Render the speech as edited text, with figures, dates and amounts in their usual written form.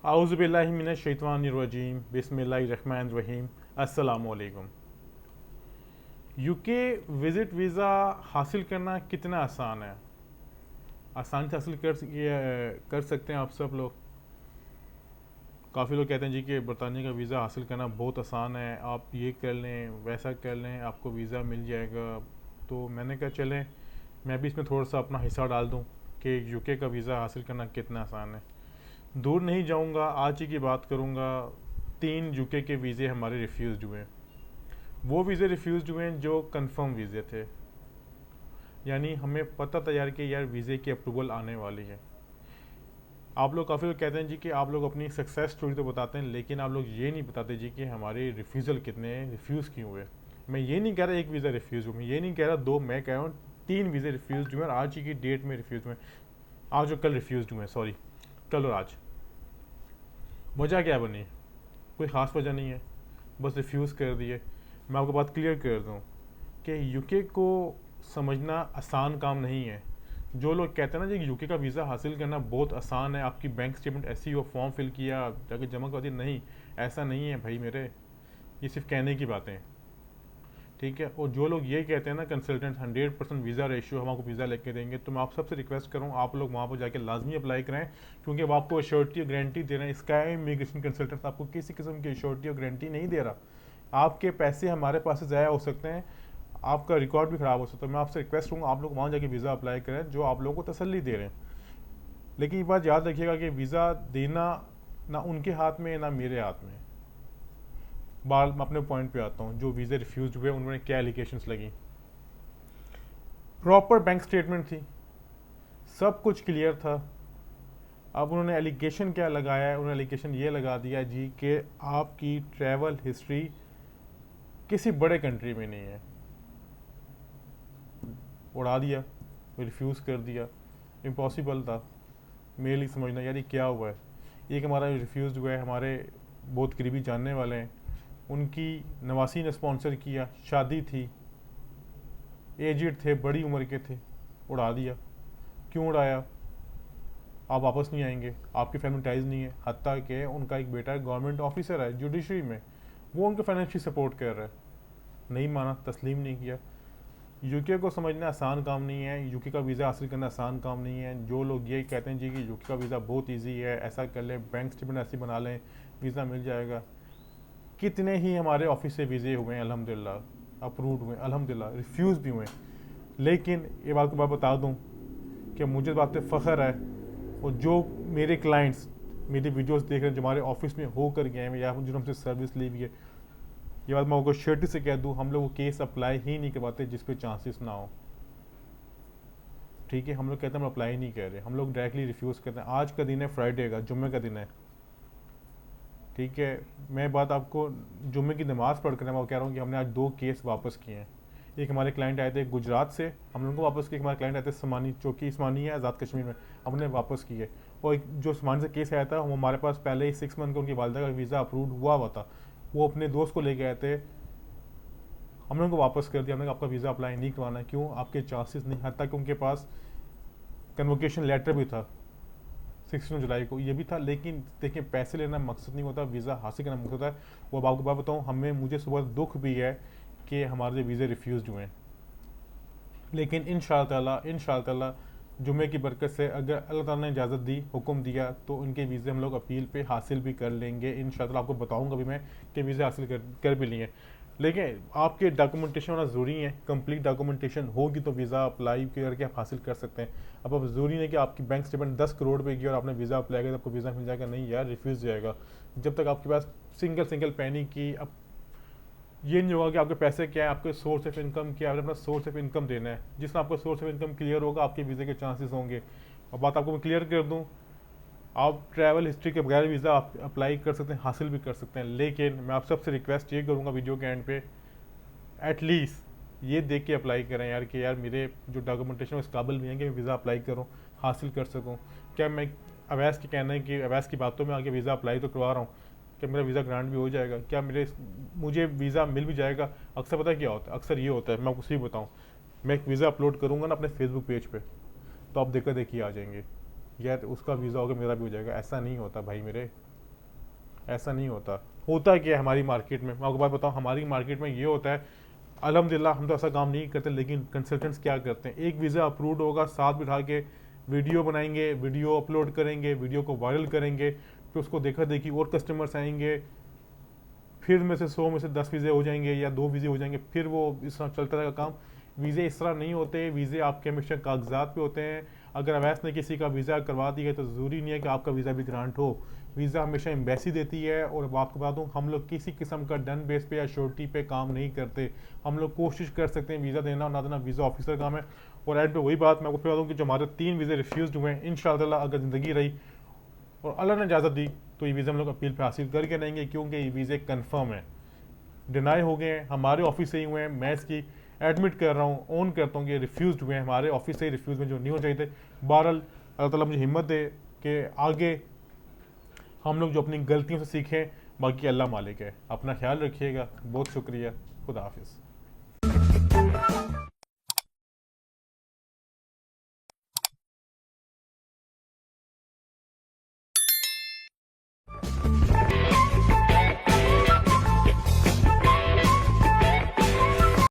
आउज़ुबिल्लाहि मिनश्शैतानिर्रजीम बिस्मिल्लाहिर्रहमानिर्रहीम अस्सलामुअलैकुम। UK visit visa हासिल करना कितना आसान है? आसानी से हासिल कर सकते हैं आप सब लोग। काफ़ी लोग कहते हैं जी कि बरतानिया का वीज़ा हासिल करना बहुत आसान है, आप ये कर लें वैसा कर लें आपको वीज़ा मिल जाएगा। तो मैंने कहा चलें मैं भी इसमें थोड़ा सा अपना हिस्सा डाल दूँ कि यूके का वीज़ा हासिल करना कितना आसान है। दूर नहीं जाऊंगा, आज ही की बात करूंगा। 3 यूके के वीज़े हमारे रिफ्यूज़ हुए। वो वीज़े रिफ्यूज़ हुए हैं जो कंफर्म वीज़े थे, यानी हमें पता था यार कि यार वीज़े की अप्रूवल आने वाली है। आप लोग काफ़ी लोग कहते हैं जी कि आप लोग अपनी सक्सेस स्टोरी तो बताते हैं, लेकिन आप लोग ये नहीं बताते जी कि हमारे रिफ्यूज़ल कितने हैं, रिफ्यूज़ क्यों हुए। मैं ये नहीं कह रहा एक वीज़ा रिफ्यूज़ हुआ, मैं ये नहीं कह रहा दो, मैं कह रहा हूँ 3 वीज़े रिफ्यूज़ हुए और आज ही की डेट में रिफ्यूज़ हुए। आज और कल रिफ्यूज़ हुए, सॉरी, कल और आज। वजह क्या बनी? कोई ख़ास वजह नहीं है, बस रिफ्यूज़ कर दिए। मैं आपको बात क्लियर कर दूँ कि यूके को समझना आसान काम नहीं है। जो लोग कहते हैं ना जी यूके का वीज़ा हासिल करना बहुत आसान है, आपकी बैंक स्टेटमेंट ऐसी हो, फॉर्म फिल किया जाके जमा कर दी, नहीं, ऐसा नहीं है भाई मेरे। ये सिर्फ कहने की बातें हैं, ठीक है। और जो लोग ये कहते हैं ना कंसल्टेंट 100% वीज़ा रेशियो हम आपको वीज़ा लेके देंगे, तो मैं आप सबसे रिक्वेस्ट करूँ आप लोग वहाँ पर जाके लाजमी अप्लाई करें, क्योंकि वो आपको अश्योरिटी और गारंटी दे रहे हैं। स्काई इमिग्रेशन कंसल्टेंट आपको किसी किस्म की अश्योरिटी और गारंटी नहीं दे रहा। आपके पैसे हमारे पास से ज़ाया हो सकते हैं, आपका रिकॉर्ड भी ख़राब हो सकता है। मैं आपसे रिक्वेस्ट करूँगा आप लोग वहाँ जाके वीज़ा अप्लाई करें जो आप लोगों को तसल्ली दे रहे हैं। लेकिन ये बात याद रखिएगा कि वीज़ा देना ना उनके हाथ में ना मेरे हाथ में। बाल मैं अपने पॉइंट पे आता हूँ, जो वीज़े रिफ्यूज हुए उन्होंने क्या एलिगेशंस लगी। प्रॉपर बैंक स्टेटमेंट थी, सब कुछ क्लियर था। अब उन्होंने एलिगेशन क्या लगाया है, उन्होंने एलिगेशन ये लगा दिया जी कि आपकी ट्रैवल हिस्ट्री किसी बड़े कंट्री में नहीं है। उड़ा दिया, रिफ्यूज़ कर दिया। इम्पॉसिबल था मेरे लिए समझना यार ये क्या हुआ है। एक हमारा रिफ्यूज़ हुआ है, हमारे बहुत करीबी जानने वाले हैं, उनकी नवासी ने स्पॉन्सर किया, शादी थी, एजिड थे, बड़ी उम्र के थे, उड़ा दिया। क्यों उड़ाया? आप वापस नहीं आएंगे, आपकी फैमिली टाइज नहीं है, हत्ता कि उनका एक बेटा गवर्नमेंट ऑफिसर है जुडिशरी में, वो उनके फाइनेंशियल सपोर्ट कर रहा है। नहीं माना, तस्लीम नहीं किया। यूके को समझना आसान काम नहीं है, यूके का वीज़ा हासिल करना आसान काम नहीं है। जो लोग ये कहते हैं जी कि यूके का वीज़ा बहुत ईजी है, ऐसा कर लें, बैंक स्टेटमेंट ऐसी बना लें, वीज़ा मिल जाएगा। कितने ही हमारे ऑफिस से वीज़े हुए हैं अल्हम्दुलिल्लाह, अप्रूव्ड हुए अल्हम्दुलिल्लाह, रिफ्यूज़ भी हुए। लेकिन ये बात को मैं बता दूँ कि मुझे बात पे फ़ख्र है, और जो मेरे क्लाइंट्स मेरी वीडियोस देख रहे हैं जो हमारे ऑफिस में होकर गए हैं या जो हमसे सर्विस ली हुई है, ये बात मैं आपको शर्टी से कह दूँ, हम लोग वो केस अप्लाई ही नहीं करवाते जिस पे चांसेस ना हो। ठीक है, हम लोग कहते हैं हम अप्लाई नहीं कर रहे, हम लोग डायरेक्टली रिफ्यूज़ करते हैं। आज का दिन है, फ्राइडे का, जुम्मे का दिन है, ठीक है। मैं बात आपको जुम्मे की नमाज़ पढ़ कर मैं कह रहा हूँ कि हमने आज 2 केस वापस किए हैं। एक हमारे क्लाइंट आए थे गुजरात से, हम लोगों को वापस किए। हमारे क्लाइंट आए थे समानी, चौकी समानी है आज़ाद कश्मीर में, हमने वापस किए। और एक जो समानी से केस आया था वो हमारे पास पहले ही 6 मंथ का उनकी वालदा का वीज़ा अप्रूव हुआ था, वो अपने दोस्त को लेके आए थे, हमने उनको वापस कर दिया। हमने कहा आपका वीज़ा अप्लाई नहीं करवाना, क्यों, आपके चांसेस नहीं। हत्ता कि उनके पास कन्वोकेशन लेटर भी था 16 जुलाई को, ये भी था। लेकिन देखिए पैसे लेना मकसद नहीं होता, वीज़ा हासिल करना मकसद होता है। वो आपको बात बताऊँ, हमें मुझे सुबह दुख भी है कि हमारे वीज़े रिफ्यूज़ हुए हैं। लेकिन इंशाअल्लाह जुमे की बरकत से अगर अल्लाह ताला ने इजाज़त दी, हुक्म दिया, तो उनके वीज़े हम लोग अपील पे हासिल भी कर लेंगे इंशाअल्लाह। आपको बताऊंगा भी मैं कि वीज़े हासिल कर भी लिए। लेकिन आपके डॉक्यूमेंटेशन होना ज़रूरी है, कंप्लीट डॉक्यूमेंटेशन होगी तो वीज़ा अप्लाई करके आप हासिल कर सकते हैं। अब ज़रूरी नहीं कि आपकी बैंक स्टेटमेंट 10 करोड़ पे की और आपने वीज़ा अप्लाई किया तो आपको वीज़ा मिल जाएगा, नहीं यार, रिफ्यूज़ जाएगा। जब तक आपके पास सिंगल पैनी की अब ये नहीं होगा कि आपके पैसे क्या है, आपके सोर्स ऑफ इनकम क्या है, आपने अपना सोर्स ऑफ इनकम देना है। जिसमें आपका सोर्स ऑफ इनकम क्लियर होगा आपके वीज़े के चांसेस होंगे। और बात आपको मैं क्लियर कर दूं, आप ट्रैवल हिस्ट्री के बगैर वीज़ा आप अप्लाई कर सकते हैं, हासिल भी कर सकते हैं। लेकिन मैं आप सबसे रिक्वेस्ट ये करूँगा वीडियो के एंड पे, एटलीस्ट ये देख के अप्लाई करें यार कि यार मेरे जो डॉक्यूमेंटेशन है उस काबिल भी हैं कि मैं वीज़ा अप्लाई करूँ, हासिल कर सकूँ। क्या मैं अवैस के कहना है कि अवैस की बातों में आके वीज़ा अप्लाई तो करवा रहा हूँ, क्या मेरा वीज़ा ग्रांट भी हो जाएगा, क्या मुझे वीज़ा मिल भी जाएगा? अक्सर पता है क्या होता है, अक्सर ये होता है, मैं आपको सही बताऊँ, मैं एक वीज़ा अपलोड करूँगा ना अपने फेसबुक पेज पे, तो आप देखा देखिए आ जाएंगे यार उसका वीज़ा होगा मेरा भी हो जाएगा। ऐसा नहीं होता भाई मेरे। ऐसा नहीं होता। होता क्या है हमारी मार्केट में, मैं आपको बात बताऊँ, हमारी मार्केट में ये होता है, अल्हम्दुलिल्लाह हम तो ऐसा काम नहीं करते, लेकिन कंसल्टेंट्स क्या करते हैं, एक वीज़ा अप्रूव्ड होगा, साथ बिठा के वीडियो बनाएंगे, वीडियो अपलोड करेंगे, वीडियो को वायरल करेंगे, फिर उसको देखा देखी और कस्टमर्स आएंगे, फिर में से 100 में से 10 वीज़े हो जाएंगे या 2 वीज़े हो जाएंगे, फिर वो इस तरह चलता रहेगा काम। वीज़े इस तरह नहीं होते, वीज़े आपके हमेशा कागजात पे होते हैं। अगर अवैस ने किसी का वीज़ा करवा दिया तो ज़रूरी नहीं है कि आपका वीज़ा भी ग्रांट हो। वीज़ा हमेशा एम्बेसी देती है। और आपको बता दूँ, हम लोग किसी किस्म का डन बेस पे या श्योरिटी पे काम नहीं करते। हम लोग कोशिश कर सकते हैं वीज़ा देना और ना देना वीज़ा ऑफिसर काम है। और एंड पे वही बात मैं आपको बता दूँ कि जो हमारे 3 वीज़े रिफ्यूज़ हुए हैं, इंशाअल्लाह अगर ज़िंदगी रही और अल्लाह ने इजाज़त दी तो ये वीज़ा हम लोग अपील पे हासिल करके रहेंगे, क्योंकि ये वीज़े कन्फर्म है, डिनाई हो गए हैं, हमारे ऑफिस से ही हुए हैं। मैं इसकी एडमिट कर रहा हूँ, ओन करता हूँ कि रिफ्यूज़ हुए हैं, हमारे ऑफिस से ही रिफ्यूज़ में जो नहीं हो चाहिए थे। बहरहाल अल्लाह ताला मुझे हिम्मत दे कि आगे हम लोग जो अपनी गलतियों से सीखें। बाकी अल्लाह मालिक है। अपना ख्याल रखिएगा। बहुत शुक्रिया। खुदा हाफिज़।